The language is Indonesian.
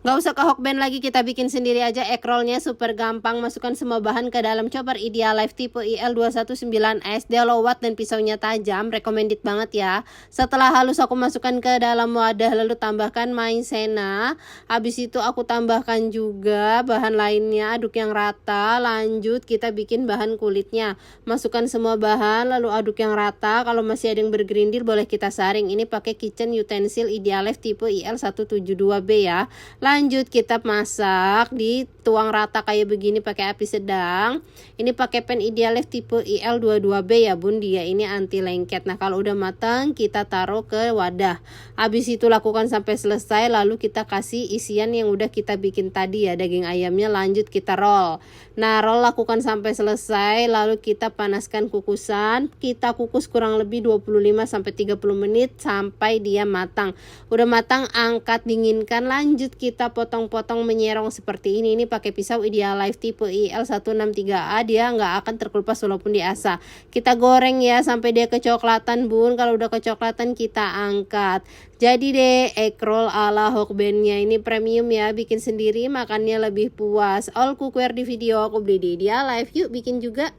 Gak usah ke Hokben lagi, kita bikin sendiri aja. Egg rollnya super gampang. Masukkan semua bahan ke dalam chopper Idealife tipe IL219S. Dia low watt dan pisaunya tajam, recommended banget ya. Setelah halus aku masukkan ke dalam wadah, lalu tambahkan maizena. Habis itu aku tambahkan juga bahan lainnya, aduk yang rata. Lanjut kita bikin bahan kulitnya. Masukkan semua bahan lalu aduk yang rata. Kalau masih ada yang bergerindil boleh kita saring. Ini pakai kitchen utensil Idealife tipe IL172B ya. Lanjut kita masak, dituang rata kayak begini pakai api sedang. Ini pakai pan Idealife tipe IL22B ya bun, dia ini anti lengket. Nah kalau udah matang kita taruh ke wadah. Habis itu lakukan sampai selesai, lalu kita kasih isian yang udah kita bikin tadi ya, daging ayamnya. Lanjut kita roll. Nah roll lakukan sampai selesai, lalu kita panaskan kukusan. Kita kukus kurang lebih 25-30 menit sampai dia matang. Udah matang angkat, dinginkan. Lanjut kita potong-potong menyerong seperti ini. Ini pakai pisau Idealife tipe IL163A, dia nggak akan terkelupas walaupun diasah. Kita goreng ya sampai dia kecoklatan bun. Kalau udah kecoklatan kita angkat. Jadi deh egg roll ala Hokbennya ini premium ya, bikin sendiri makannya lebih puas. All cookware di video aku beli di Idealife, yuk bikin juga.